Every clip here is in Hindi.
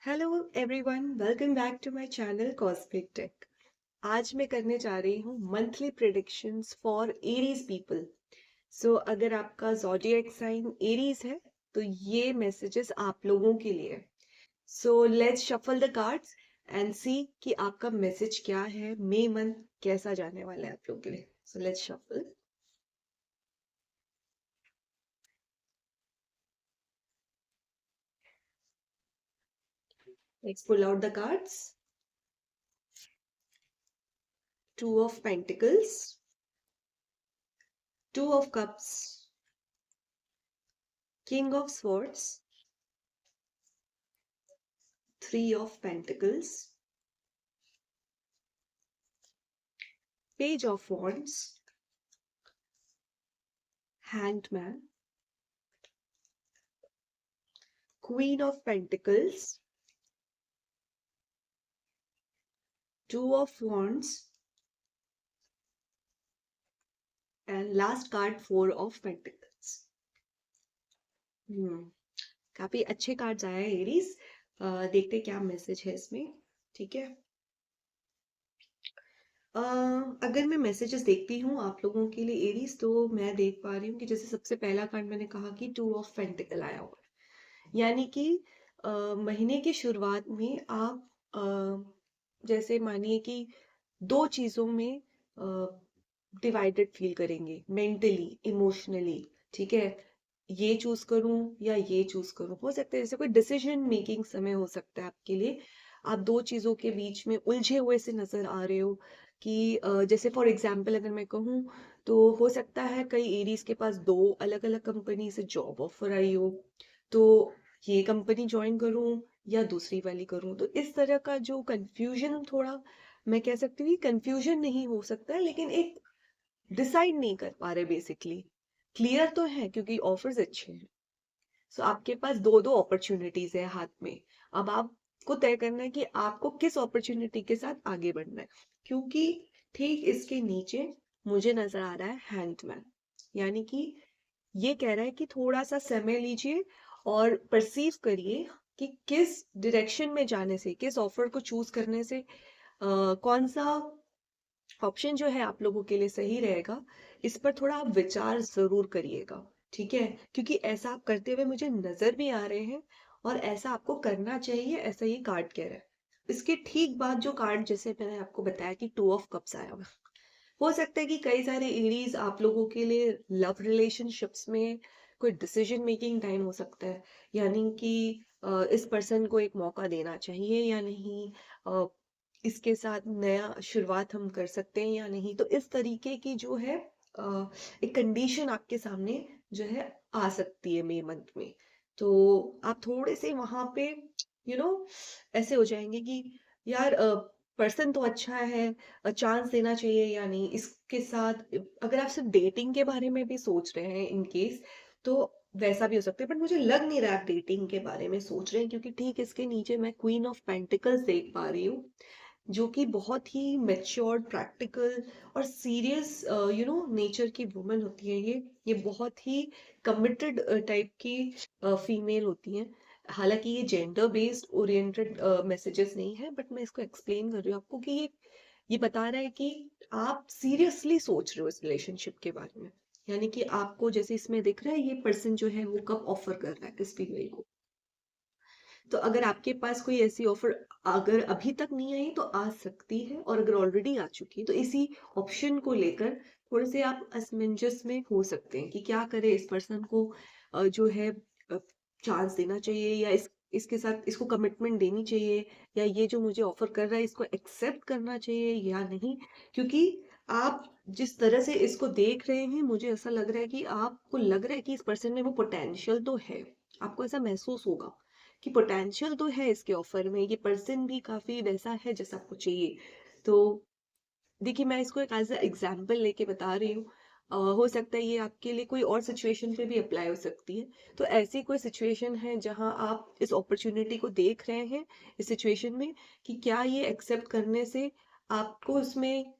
Hello everyone, welcome back to my channel Cosmic Tech. आज मैं करने जा रही हूँ monthly predictions for Aries people. So अगर आपका ज़ोडिएक साइन एरीज है तो ये मैसेजेस आप लोगों के लिए है। So let's shuffle the cards and see कि आपका मैसेज क्या है, मई मंथ कैसा जाने वाला है आप लोगों के लिए। So let's shuffle. Let's pull out the cards. Two of pentacles, two of cups, king of swords, three of pentacles, Page of Wands, Hanged Man, Queen of Pentacles, Two of Wands, and last card Four of Pentacles. काफी अच्छे कार्ड्स आए हैं एरीज। देखते क्या मैसेज है इसमें। ठीक है। अगर मैं मैसेजेस देखती हूँ आप लोगों के लिए एरीज, तो मैं देख पा रही हूँ कि जैसे सबसे पहला कार्ड मैंने कहा कि टू ऑफ पेंटिकल आया हुआ है, यानी कि महीने की शुरुआत में आप जैसे मानिए कि दो चीजों में डिवाइडेड फील करेंगे, मेंटली, इमोशनली। ठीक है, ये चूज करूं या ये चूज करूं, हो सकता है जैसे कोई डिसीजन मेकिंग समय हो सकता है आपके लिए। आप दो चीजों के बीच में उलझे हुए से नजर आ रहे हो कि जैसे फॉर एग्जाम्पल अगर मैं कहूँ तो हो सकता है कई एरीज के पास दो अलग अलग कंपनी से जॉब ऑफर आई हो, तो ये कंपनी ज्वाइन करूं या दूसरी वाली करूं। तो इस तरह का जो कंफ्यूजन, थोड़ा मैं कह सकती हूँ कंफ्यूजन नहीं हो सकता है, लेकिन एक डिसाइड नहीं कर पा रहे बेसिकली। क्लियर तो है क्योंकि ऑफर्स अच्छे हैं। सो आपके पास दो दो अपॉर्चुनिटीज है हाथ में। अब आपको तय करना है कि आपको किस अपॉर्चुनिटी के साथ आगे बढ़ना है, क्योंकि ठीक इसके नीचे मुझे नजर आ रहा है हैंडमैन, यानी कि ये कह रहा है कि थोड़ा सा समय लीजिए और परसीव करिए कि किस डायरेक्शन में जाने से, किस ऑफर को चूज करने से कौन सा ऑप्शन जो है आप लोगों के लिए सही रहेगा। इस पर थोड़ा आप विचार जरूर करिएगा। ठीक है, क्योंकि ऐसा आप करते हुए मुझे नजर भी आ रहे हैं और ऐसा आपको करना चाहिए, ऐसा ये कार्ड कह रहा है। इसके ठीक बाद जो कार्ड जैसे मैंने आपको बताया कि टू ऑफ कप्स आया हुआ, हो सकता है कि कई सारे एरीज आप लोगों के लिए लव रिलेशनशिप्स में कोई डिसीजन मेकिंग टाइम हो सकता है, यानी कि इस पर्सन को एक मौका देना चाहिए या नहीं, इसके साथ नया शुरुआत हम कर सकते हैं या नहीं। तो इस तरीके की जो है एक कंडीशन आपके सामने जो है आ सकती है मई मंथ में। तो आप थोड़े से वहां पे ऐसे हो जाएंगे कि यार पर्सन तो अच्छा है, चांस देना चाहिए या नहीं इसके साथ। अगर आप सिर्फ डेटिंग के बारे में भी सोच रहे हैं इन केस, तो वैसा भी हो सकता है, बट मुझे लग नहीं रहा आप डेटिंग के बारे में सोच रहे हैं, क्योंकि ठीक इसके नीचे मैं क्वीन ऑफ पेंटिकल्स देख पा रही हूँ, जो कि बहुत ही मैच्योर्ड, प्रैक्टिकल और सीरियस नेचर की वुमन होती है। ये बहुत ही कमिटेड टाइप की फीमेल होती हैं। हालांकि ये जेंडर बेस्ड ओरिएंटेड मैसेजेस नहीं है, बट मैं इसको एक्सप्लेन कर रही हूँ आपको कि ये बता रहा है कि आप सीरियसली सोच रहे हो इस रिलेशनशिप के बारे में, यानी कि आपको जैसे इसमें दिख रहा है ये पर्सन जो है वो कब ऑफर कर रहा है इस फीमेल को। तो अगर आपके पास कोई ऐसी ऑफर अगर अभी तक नहीं आई तो आ सकती है, और अगर ऑलरेडी आ चुकी है तो इसी ऑप्शन को लेकर थोड़े से आप असमंजस में हो सकते हैं कि क्या करें, इस पर्सन को जो है चांस देना चाहिए या इसके साथ इसको कमिटमेंट देनी चाहिए, या ये जो मुझे ऑफर कर रहा है इसको एक्सेप्ट करना चाहिए या नहीं। क्योंकि आप जिस तरह से इसको देख रहे हैं मुझे ऐसा लग रहा है कि आपको लग रहा है कि इस पर्सन में वो पोटेंशियल तो है, आपको ऐसा महसूस होगा कि पोटेंशियल तो है इसके ऑफर में, ये पर्सन भी काफी वैसा है जैसा आपको चाहिए। तो देखिए मैं इसको एक एज एग्जाम्पल लेके बता रही हूँ। हो सकता है ये आपके लिए कोई और सिचुएशन पे भी अप्लाई हो सकती है। तो ऐसी कोई सिचुएशन है जहां आप इस अपॉर्चुनिटी को देख रहे हैं इस सिचुएशन में कि क्या ये एक्सेप्ट करने से आपको उसमें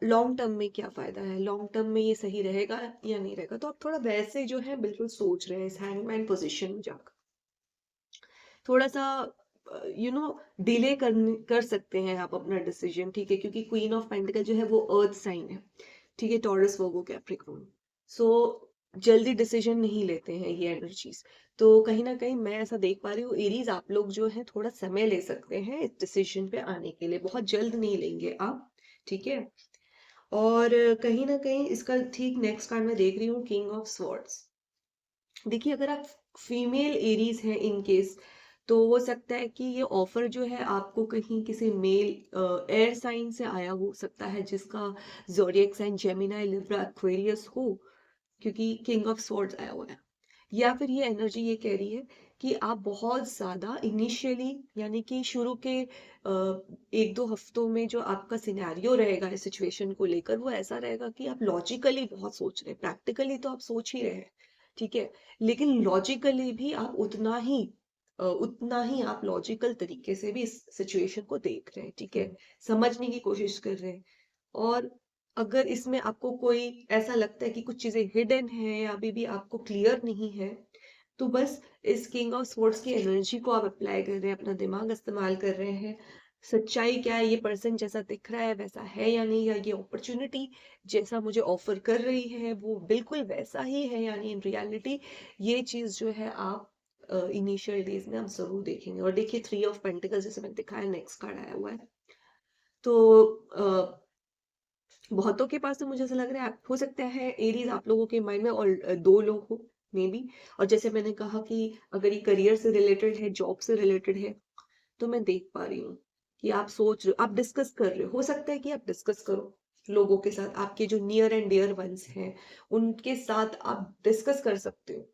लॉन्ग टर्म में क्या फायदा है, लॉन्ग टर्म में ये सही रहेगा या नहीं रहेगा। तो आप थोड़ा वैसे जो है बिल्कुल सोच रहे हैं इस हैंगमैन पोजिशन में जाकर। थोड़ा सा डिले कर सकते हैं आप अपना डिसीजन, ठीक है, क्योंकि क्वीन ऑफ पेंटिकल जो है वो अर्थ साइन है, ठीक है, टॉरस वर्गो कैप्रिकॉर्न। सो जल्दी डिसीजन नहीं लेते हैं ये एनर्जीज। तो कहीं ना कहीं मैं ऐसा देख पा रही हूँ, एरीज आप लोग जो है थोड़ा समय ले सकते हैं इस डिसीजन पे आने के लिए, बहुत जल्द नहीं लेंगे आप, ठीक है। और कहीं ना कहीं इसका ठीक नेक्स्ट कार्ड मैं देख रही हूँ, किंग ऑफ स्वॉर्ड्स। देखिए, अगर आप फीमेल एरीज हैं इन केस, तो हो सकता है कि ये ऑफर जो है आपको कहीं किसी मेल एयर साइन से आया हो सकता है, जिसका zodiac sign Gemini, Libra, Aquarius हो, क्योंकि किंग ऑफ स्वॉर्ड्स आया हुआ है। या फिर ये एनर्जी ये कह रही है कि आप बहुत ज्यादा इनिशियली, यानी कि शुरू के 1-2 हफ्तों में जो आपका सिनेरियो रहेगा इस सिचुएशन को लेकर, वो ऐसा रहेगा कि आप लॉजिकली बहुत सोच रहे हैं, प्रैक्टिकली तो आप सोच ही रहे हैं, ठीक है, लेकिन लॉजिकली भी आप उतना ही आप लॉजिकल तरीके से भी इस सिचुएशन को देख रहे हैं, ठीक है, समझने की कोशिश कर रहे हैं। और अगर इसमें आपको कोई ऐसा लगता है कि कुछ चीजें हिडन है या अभी भी आपको क्लियर नहीं है, तो बस इस किंग ऑफ स्वॉर्ड्स की एनर्जी को आप अप्लाई कर रहे हैं, अपना दिमाग इस्तेमाल कर रहे हैं। सच्चाई क्या है, ये पर्सन जैसा दिख रहा है वैसा है या नहीं, या ये अपॉर्चुनिटी जैसा मुझे ऑफर कर रही है वो बिल्कुल वैसा ही है, यानी इन रियलिटी, ये चीज जो है आप इनिशियल डेज में आप जरूर देखेंगे। और देखिए, 3 ऑफ पेंटिकल्स जैसे मैंने दिखाया, नेक्स्ट कार्ड आया हुआ है। तो बहुतों के पास तो मुझे ऐसा लग रहा है, हो सकता है एरीज आप लोगों के माइंड में और 2 लोग हो, मे बी। और जैसे मैंने कहा कि अगर ये करियर से रिलेटेड है, जॉब से रिलेटेड है, तो मैं देख पा रही हूँ कि आप सोच रहे हो, आप डिस्कस कर रहे हो सकता है कि आप डिस्कस करो लोगों के साथ, आपके जो नियर एंड डियर वंस हैं उनके साथ आप डिस्कस कर सकते हो,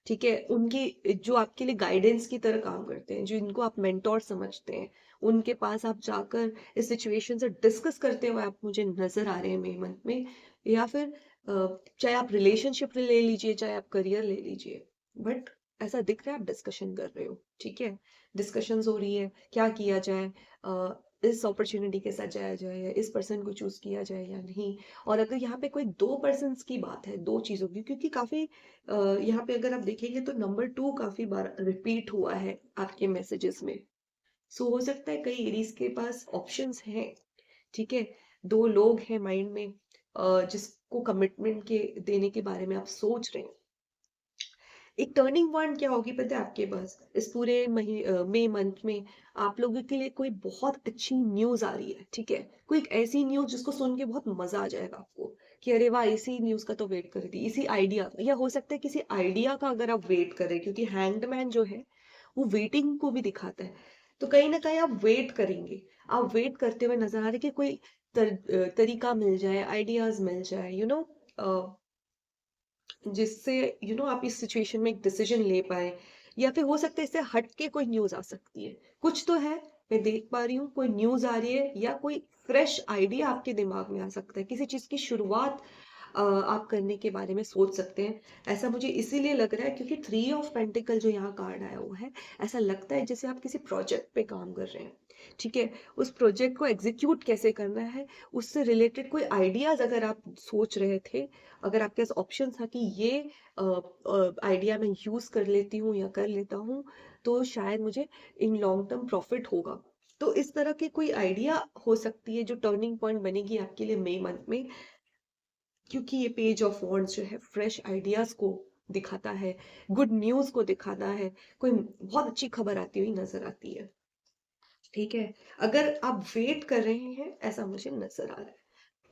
ठीक है, उनकी जो आपके लिए गाइडेंस की तरह काम करते हैं, जो इनको आप मेंटोर समझते हैं, उनके पास आप जाकर इस सिचुएशन से डिस्कस करते हुए आप मुझे नजर आ रहे हैं मेरे मन में। या फिर चाहे आप रिलेशनशिप ले लीजिए, चाहे आप करियर ले लीजिए, बट ऐसा दिख रहा है आप डिस्कशन कर रहे हो, ठीक है, डिस्कशंस हो रही है क्या किया जाए, इस अपॉर्चुनिटी के साथ जाया जाए या इस पर्सन को चूज किया जाए या नहीं। और अगर यहाँ पे कोई 2 पर्सन्स की बात है, 2 चीजों की, क्योंकि काफी यहाँ पे अगर आप देखेंगे तो नंबर 2 काफी बार रिपीट हुआ है आपके मैसेजेस में। सो हो सकता है कई एरीज के पास ऑप्शंस हैं, ठीक है, 2 लोग हैं माइंड में, जिसको कमिटमेंट के देने के बारे में आप सोच रहे हैं। एक टर्निंग पॉइंट क्या होगी पता है आपके पास, इस पूरे मई मंथ में आप लोगों के लिए कोई बहुत अच्छी न्यूज आ रही है, ठीक है, कोई एक ऐसी न्यूज जिसको सुन के बहुत मजा आ जाएगा आपको, कि अरे वाह, इसी न्यूज का तो वेट कर रही थी, इसी आइडिया का, या हो सकता है किसी आइडिया का अगर आप वेट करें, क्योंकि हैंगमैन जो है वो वेटिंग को भी दिखाता है। तो कहीं ना कहीं आप वेट करेंगे, आप वेट करते हुए नजर आ रहे हैं कि कोई तरीका मिल जाए, आइडियाज मिल जाए, जिससे आप इस सिचुएशन में एक डिसीजन ले पाए। या फिर हो सकता है इससे हट के कोई न्यूज आ सकती है, कुछ तो है, मैं देख पा रही हूँ कोई न्यूज आ रही है, या कोई फ्रेश आइडिया आपके दिमाग में आ सकता है, किसी चीज की शुरुआत आप करने के बारे में सोच सकते हैं। ऐसा मुझे इसीलिए लग रहा है क्योंकि 3 ऑफ पेंटिकल जो यहाँ कार्ड आया हुआ है, ऐसा लगता है जैसे आप किसी प्रोजेक्ट पे काम कर रहे हैं, ठीक है, उस प्रोजेक्ट को एग्जीक्यूट कैसे करना है, उससे रिलेटेड कोई आइडियाज अगर आप सोच रहे थे, अगर आपके पास ऑप्शन था कि ये आइडिया मैं यूज कर लेती हूँ या कर लेता हूँ, तो शायद मुझे इन लॉन्ग टर्म प्रॉफिट होगा। तो इस तरह की कोई आइडिया हो सकती है जो टर्निंग पॉइंट बनेगी आपके लिए मई मंथ में, क्योंकि ये पेज ऑफ वॉन्ड्स जो है फ्रेश आइडियाज को दिखाता है, गुड न्यूज को दिखाता है, कोई बहुत अच्छी खबर आती हुई नजर आती है, ठीक है। अगर आप वेट कर रहे हैं, ऐसा मुझे नजर आ रहा है।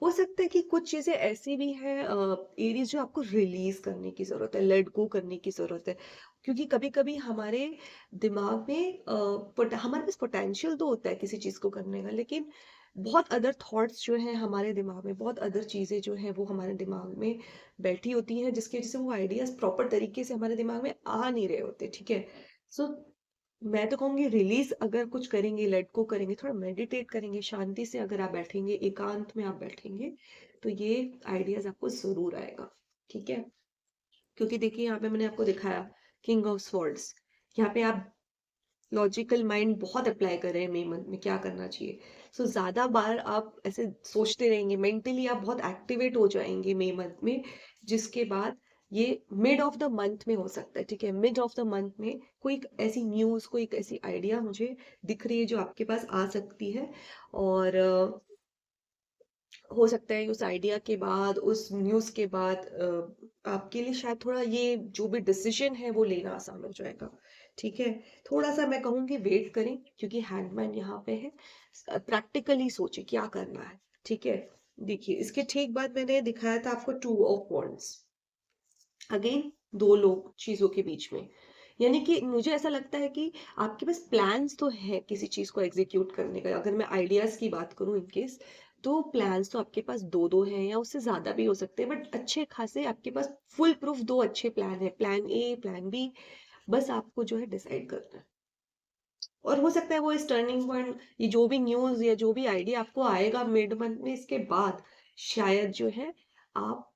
हो सकता है कि कुछ चीजें ऐसी भी हैं एरीज, जो आपको रिलीज करने की जरूरत है, लेट गो करने की जरूरत है, क्योंकि कभी कभी हमारे दिमाग में हमारे पास पोटेंशियल तो होता है किसी चीज को करने का, लेकिन बहुत अदर थॉट्स जो हैं हमारे दिमाग में, बहुत अदर चीजें जो हैं वो हमारे दिमाग में बैठी होती हैं, जिसकी वजह से वो आइडियाज प्रॉपर तरीके से हमारे दिमाग में आ नहीं रहे होते, ठीक है। सो मैं तो कहूंगी, रिलीज अगर कुछ करेंगे, लेट गो करेंगे, थोड़ा मेडिटेट करेंगे, शांति से अगर आप बैठेंगे, एकांत में आप बैठेंगे, तो ये आइडियाज आपको जरूर आएगा, ठीक है। क्योंकि देखिए, यहाँ पे मैंने आपको दिखाया किंग ऑफ स्वॉर्ड्स, यहाँ पे आप लॉजिकल माइंड बहुत अप्लाई कर रहे हैं मई मंथ में क्या करना चाहिए। सो ज्यादा बार आप ऐसे सोचते रहेंगे, मेंटली आप बहुत एक्टिवेट हो जाएंगे मई मंथ में, जिसके बाद ये मिड ऑफ द मंथ में हो सकता है, ठीक है। मिड ऑफ द मंथ में कोई एक ऐसी न्यूज़, कोई एक ऐसी आइडिया मुझे दिख रही है जो आपके पास आ सकती है। और हो सकता है उस आइडिया के बाद, उस न्यूज़ के बाद आपके लिए शायद थोड़ा ये जो भी डिसीजन है वो लेना आसान हो जाएगा, ठीक है। थोड़ा सा मैं कहूँगी वेट करें, क्योंकि हैंडमैन यहाँ पे है। प्रैक्टिकली सोचिए क्या करना है, ठीक है। देखिए, इसके ठीक बाद मैंने दिखाया था आपको टू ऑफ वॉन्ड्स। अगेन, दो लोग चीजों के बीच में, यानी कि मुझे ऐसा लगता है कि आपके पास प्लान्स तो है किसी चीज को एग्जीक्यूट करने का। अगर मैं आइडियाज की बात करूं इन केस, तो प्लान्स तो आपके पास दो दो हैं या उससे ज्यादा भी हो सकते हैं, बट अच्छे खासे आपके पास फुल प्रूफ दो अच्छे प्लान है, प्लान ए, प्लान बी। बस आपको जो है डिसाइड करना है। और हो सकता है वो इस टर्निंग पॉइंट, ये जो भी न्यूज या जो भी आइडिया आपको आएगा मिड मंथ में, इसके बाद शायद जो है आप,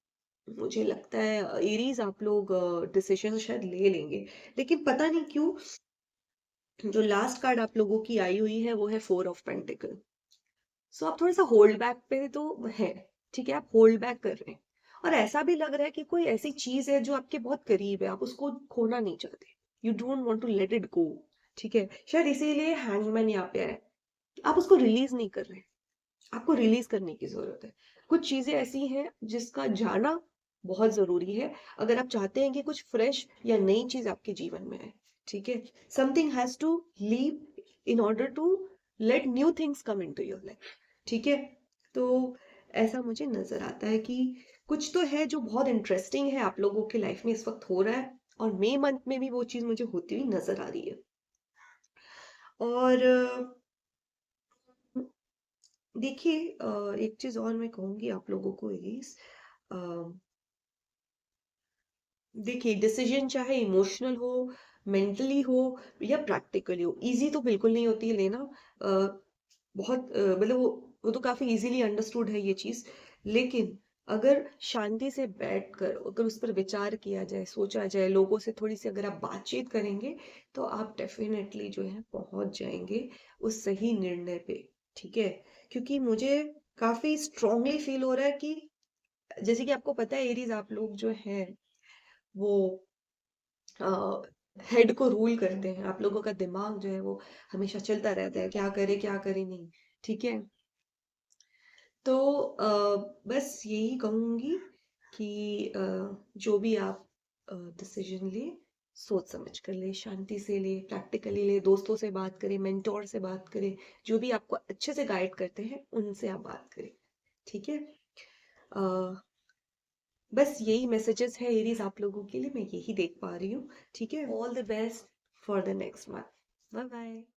मुझे लगता है एरीज, आप लोग डिसीजन शायद ले लेंगे। लेकिन पता नहीं क्यों जो लास्ट कार्ड आप लोगों की आई हुई है वो है फोर ऑफ पेंटिकल। सो आप थोड़ा सा होल्ड बैक पे तो है, ठीक है, आप होल्ड बैक कर रहे हैं। और ऐसा भी लग रहा है कि कोई ऐसी चीज है जो आपके बहुत करीब है, आप उसको खोना नहीं चाहते, you don't want to let it go, ठीक है। शायद इसीलिए हैंगमैन यहाँ पे आया। आप उसको रिलीज नहीं कर रहे, आपको रिलीज करने की जरूरत है। कुछ चीजें ऐसी हैं जिसका जाना बहुत जरूरी है, अगर आप चाहते हैं कि कुछ फ्रेश या नई चीज आपके जीवन में आए, ठीक है। Something has to leave in order to let new things come into your life, ठीक है। तो ऐसा मुझे नजर आता है कि कुछ तो है जो बहुत इंटरेस्टिंग है आप लोगों के लाइफ में इस वक्त हो रहा है, और मई मंथ में भी वो चीज मुझे होती हुई नजर आ रही है। और देखिए, एक चीज और मैं कहूंगी आप लोगों को इस, देखिए, डिसीजन चाहे इमोशनल हो, मेंटली हो या प्रैक्टिकली हो, इजी तो बिल्कुल नहीं होती है लेना। अ, बहुत मतलब वो तो काफी इजीली अंडरस्टूड है ये चीज। लेकिन अगर शांति से बैठकर अगर उस पर विचार किया जाए, सोचा जाए, लोगों से थोड़ी सी अगर आप बातचीत करेंगे, तो आप डेफिनेटली जो है पहुंच जाएंगे उस सही निर्णय पे, ठीक है। क्योंकि मुझे काफी स्ट्रांगली फील हो रहा है कि जैसे कि आपको पता है एरीज आप लोग जो हैं वो हेड को रूल करते हैं। आप लोगों का दिमाग जो है वो हमेशा चलता रहता है, क्या करे नहीं, ठीक है। तो बस यही कहूंगी कि जो भी आप डिसीजन ले, सोच समझ कर ले, शांति से ले, प्रैक्टिकली ले, दोस्तों से बात करें, मेंटोर से बात करें, जो भी आपको अच्छे से गाइड करते हैं उनसे आप बात करें, ठीक है। बस यही मैसेजेस है एरीज आप लोगों के लिए, मैं यही देख पा रही हूँ, ठीक है। All the best for the next month. Bye bye.